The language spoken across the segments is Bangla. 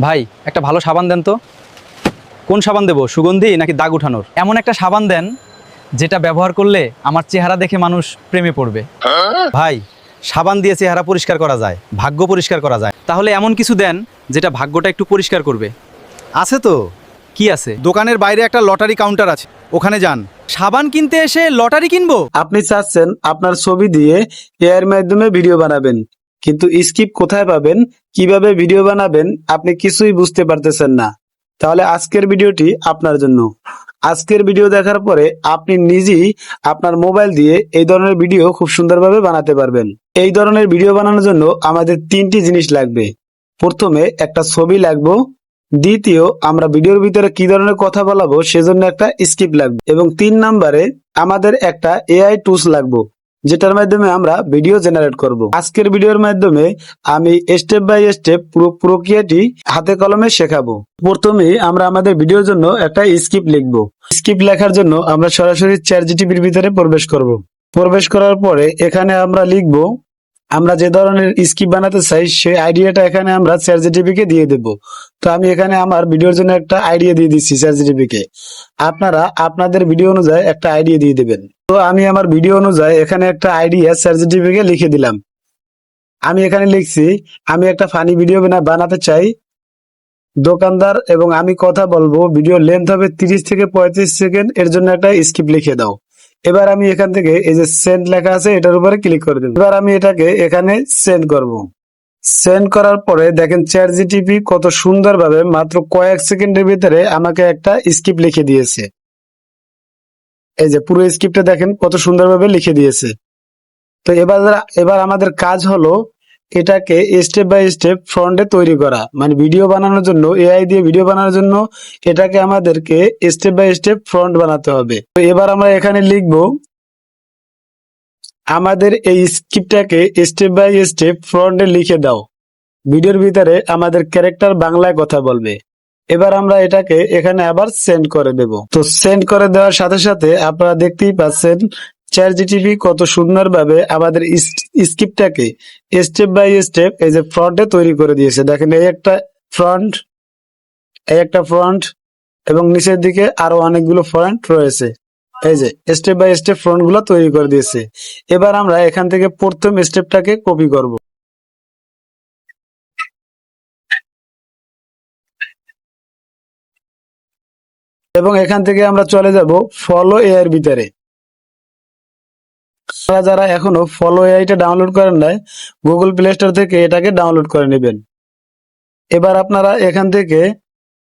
ভাই একটা ভালো সাবান দেন তো। কোন সাবান দেবো, সুগন্ধি নাকি দাগ উঠানোর? এমন একটা সাবান দেন যেটা ব্যবহার করলে আমার চেহারা দেখে মানুষ প্রেমে পড়বে। ভাই, সাবান দিয়ে চেহারা পরিষ্কার করা যায়, ভাগ্য পরিষ্কার করা যায়, তাহলে এমন কিছু দেন যেটা ভাগ্যটা একটু পরিষ্কার করবে। আছে তো, কি আছে? দোকানের বাইরে একটা লটারি কাউন্টার আছে, ওখানে যান। সাবান কিনতে এসে লটারি কিনবো? আপনি চাচ্ছেন আপনার ছবি দিয়ে এআই এর মাধ্যমে ভিডিও বানাবেন, কিন্তু স্ক্রিপ্ট কোথায় পাবেন, কিভাবে ভিডিও বানাবেন আপনি কিছুই বুঝতে পারতেছেন না। তাহলে আজকের ভিডিওটি আপনার জন্য। আজকের ভিডিও দেখার পরে আপনি নিজেই আপনার মোবাইল দিয়ে এই ধরনের ভিডিও খুব সুন্দরভাবে বানাতে পারবেন। এই ধরনের ভিডিও বানানোর জন্য আমাদের তিনটি জিনিস লাগবে। প্রথমে একটা ছবি লাগবে, দ্বিতীয় আমরা ভিডিওর ভিতরে কি ধরনের কথা বলাবো সেজন্য একটা স্ক্রিপ্ট লাগবে, এবং 3 নম্বরে আমাদের একটা এআই টুলস লাগবে, যেটার মাধ্যমে আমরা ভিডিও জেনারেট করব। আজকের ভিডিওর মাধ্যমে আমি স্টেপ বাই স্টেপ পুরো প্রক্রিয়াটি হাতে কলমে শেখাবো। প্রথমে আমরা আমাদের ভিডিওর জন্য একটা স্ক্রিপ্ট লিখবো। স্ক্রিপ্ট লেখার জন্য আমরা সরাসরি চ্যাটজিপিটির ভিতরে প্রবেশ করব। প্রবেশ করার পরে এখানে আমরা লিখবো আমরা যে ধরনের স্ক্রিপ্ট বানাতে চাই সেই আইডিয়াটা এখানে আমরা চ্যাটজিপিটি কে দিয়ে দেব। তো আমি এখানে আমার ভিডিওর জন্য একটা আইডিয়া দিয়ে দিচ্ছি চ্যাটজিপিটি কে। আপনারা আপনাদের ভিডিও অনুযায়ী একটা আইডিয়া দিয়ে দিবেন। তো আমি আমার ভিডিও অনুযায়ী এখানে একটা আইডিয়া চ্যাটজিপিটি কে লিখে দিলাম। আমি এখানে লিখছি আমি একটা ফানি ভিডিও বানাতে চাই, দোকানদার এবং আমি কথা বলবো, ভিডিও লেন্থ হবে 30 থেকে 35 সেকেন্ড, এর জন্য একটা স্ক্রিপ্ট লিখে দাও। এবার আমি এখান থেকে এই যে সেন্ড লেখা আছে এটার উপরে ক্লিক করে দেব। এবার আমি এটাকে এখানে সেন্ড করব। সেন্ড করার পরে দেখেন চ্যাটজিপিটি কত সুন্দরভাবে মাত্র কয়েক সেকেন্ডের ভিতরে আমাকে একটা স্ক্রিপ্ট লিখে দিয়েছে। এই যে পুরো স্ক্রিপ্টটা দেখেন কত সুন্দরভাবে লিখে দিয়েছে। তো এবার আমাদের কাজ হলো এটাকে স্টেপ বাই স্টেপ ফ্রন্টে তৈরি করা, মানে ভিডিও বানানোর জন্য, এআই দিয়ে ভিডিও বানানোর জন্য এটাকে আমাদেরকে স্টেপ বাই স্টেপ ফ্রন্ট বানাতে হবে। তো এবার আমরা এখানে লিখবো আমাদের এই স্ক্রিপ্টটাকে স্টেপ বাই স্টেপ ফ্রন্টে লিখে দাও, ভিডিওর ভিতরে আমাদের ক্যারেক্টার বাংলায় কথা বলবে। এবার আমরা এটাকে এখানে আবার সেন্ড করে দেব। তো সেন্ড করে দেওয়ার সাথে সাথে আপনারা দেখতেই পাচ্ছেন চ্যাটজিপিটি কত সুন্দরভাবে আমাদের স্ক্রিপ্টটাকে স্টেপ বাই স্টেপ এই যে ফ্রন্টে তৈরি করে দিয়েছে। দেখেন এই একটা ফ্রন্ট, এই একটা ফ্রন্ট, এবং নিচের দিকে আরো অনেকগুলো ফ্রন্ট রয়েছে। এই যে স্টেপ বাই স্টেপ ফ্রন্ট গুলো তৈরি করে দিয়েছে। এবার আমরা এখান থেকে প্রথম স্টেপটাকে কপি করব। এবং এখান থেকে আমরা চলে যাব ফলো এআই এর ভিতরে। আপনারা যারা এখনো ফলো এআইটা ডাউনলোড করেন নাই, গুগল প্লে স্টোর থেকে এটাকে ডাউনলোড করে নেবেন। এবার আপনারা এখান থেকে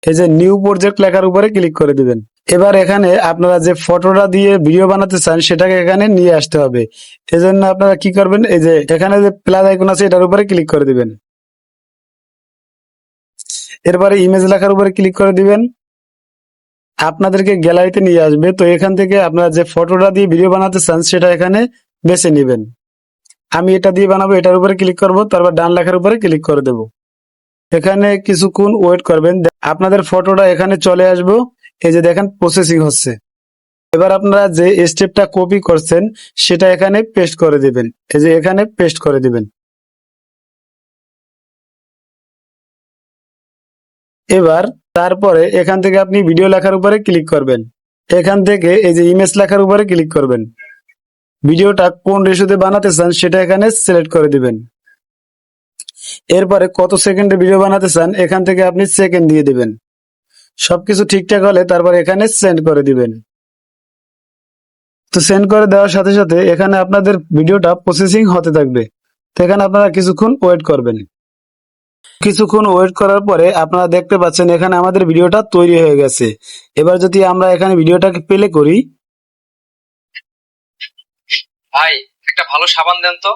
এই যে নিউ প্রজেক্ট লেখার উপরে ক্লিক করে দিবেন। এবার এখানে আপনারা যে ফটোটা দিয়ে ভিডিও বানাতে চান সেটাকে এখানে নিয়ে আসতে হবে। এজন্য আপনারা কি করবেন, এই যে এখানে যে প্লাস আইকন আছে এটার উপরে ক্লিক করে দিবেন। এরপরে ইমেজ লেখার উপরে ক্লিক করে দিবেন, আপনাদেরকে গ্যালারিতে নিয়ে আসবে। তো এখান থেকে আপনারা যে ফটোটা দিয়ে ভিডিও বানাতে চান সেটা এখানে বেছে নেবেন। আমি এটা দিয়ে বানাবো, এটার উপরে ক্লিক করব, তারপর ডান লেখার উপরে ক্লিক করে দেব। এখানে কিছুক্ষণ ওয়েট করবেন, আপনাদের ফটোটা এখানে চলে আসবে। এই যে দেখেন প্রসেসিং হচ্ছে। এবার আপনারা যে স্টেপটা কপি করছেন সেটা এখানে পেস্ট করে দিবেন। এই যে এখানে পেস্ট করে দিবেন। এবার তারপরে এখান থেকে আপনি ভিডিও লেখার উপরে ক্লিক করবেন। এখান থেকে এই যে ইমেজ লেখার উপরে ক্লিক করবেন। ভিডিওটা কোন রেশিওতে বানাতে চান সেটা এখানে সিলেক্ট করে দিবেন। এরপরে কত সেকেন্ডে ভিডিও বানাতে চান এখান থেকে আপনি সেকেন্ড দিয়ে দিবেন। সবকিছু ঠিকঠাক হলে তারপর এখানে সেন্ড করে দিবেন। তো সেন্ড করে দেওয়ার সাথে সাথে এখানে আপনাদের ভিডিওটা প্রসেসিং হতে থাকবে। তো এখানে আপনারা কিছুক্ষণ ওয়েট করবেন। কিছুক্ষণ ওয়েট করার পরে আপনারা দেখতে পাচ্ছেন এখানে আমাদের ভিডিওটা তৈরি হয়ে গেছে। এবার যদি আমরা এখানে ভিডিওটাকে প্লে করি। ভাই একটা ভালো সাবান দেন তো।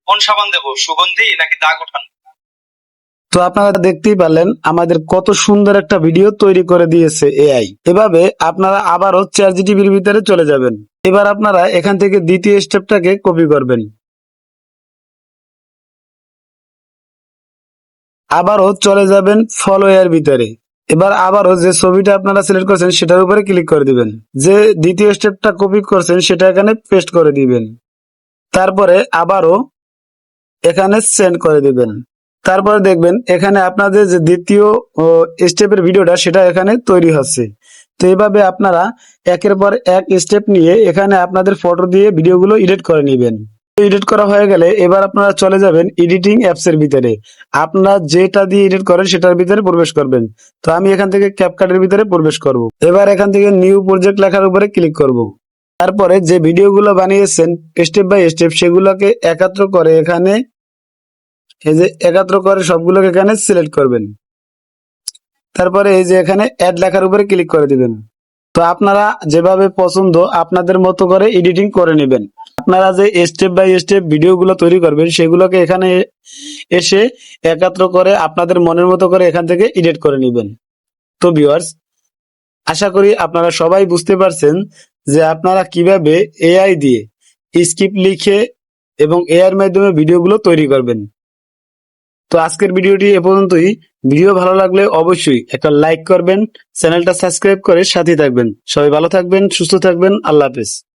কোন সাবান দেবো, সুগন্ধি নাকি দাগ উঠানো? তো আপনারা দেখতেই পারলেন আমাদের কত সুন্দর একটা ভিডিও তৈরি করে দিয়েছে এআই। এভাবে আপনারা আবারও চ্যাটজিপিটির ভিতরে চলে যাবেন। এবার আপনারা এখান থেকে দ্বিতীয় স্টেপটাকে কপি করবেন। আবারও চলে যাবেন ফলো এর ভিতরে। এবার আবারও যে ছবিটা আপনারা সিলেক্ট করছেন সেটার উপরে ক্লিক করে দিবেন। যে দ্বিতীয় স্টেপটা কপি করছেন সেটা এখানে পেস্ট করে দিবেন। তারপরে আবারও এখানে সেন্ড করে দিবেন। তারপরে দেখবেন এখানে আপনাদের যে দ্বিতীয় স্টেপের ভিডিওটা সেটা এখানে তৈরি হচ্ছে। তো এইভাবে আপনারা একের পর এক স্টেপ নিয়ে এখানে আপনাদের ফটো দিয়ে ভিডিওগুলো এডিট করে নেবেন। এডিট করা হয়ে গেলে এবার আপনারা চলে যাবেন এডিটিং অ্যাপস এর ভিতরে। আপনারা যেটা দিয়ে এডিট করেন সেটার ভিতরে প্রবেশ করবেন। তো আমি এখান থেকে ক্যাপকাটের ভিতরে প্রবেশ করব। এবার এখান থেকে নিউ প্রজেক্ট লেখার উপরে ক্লিক করব। তারপরে যে ভিডিওগুলো বানিয়েছেন স্টেপ বাই স্টেপ সেগুলোকে একাত্র করে এখানে এই যে একাত্র করে সবগুলোকে এখানে সিলেক্ট করবেন। তারপরে এই যে এখানে অ্যাড লেখার উপরে ক্লিক করে দিবেন। তো আপনারা যেভাবে পছন্দ আপনাদের মতো করে এডিটিং করে নেবেন। আপনারা যে স্টেপ বাই স্টেপ ভিডিওগুলো তৈরি করবেন সেগুলোকে এখানে এসে একাত্র করে আপনাদের মনের মতো করে এখান থেকে এডিট করে নেবেন। তো ভিউয়ার্স, আশা করি আপনারা সবাই বুঝতে পারছেন যে আপনারা কিভাবে এআই দিয়ে স্ক্রিপ্ট লিখে এবং এআই এর মাধ্যমে ভিডিওগুলো তৈরি করবেন। তো আজকের ভিডিওটি এ পর্যন্তই। ভিডিও ভালো লাগলে অবশ্যই একটা লাইক করবেন, চ্যানেলটা সাবস্ক্রাইব করে সাথে থাকবেন। সবাই ভালো থাকবেন, সুস্থ থাকবেন। আল্লাহ হাফেজ।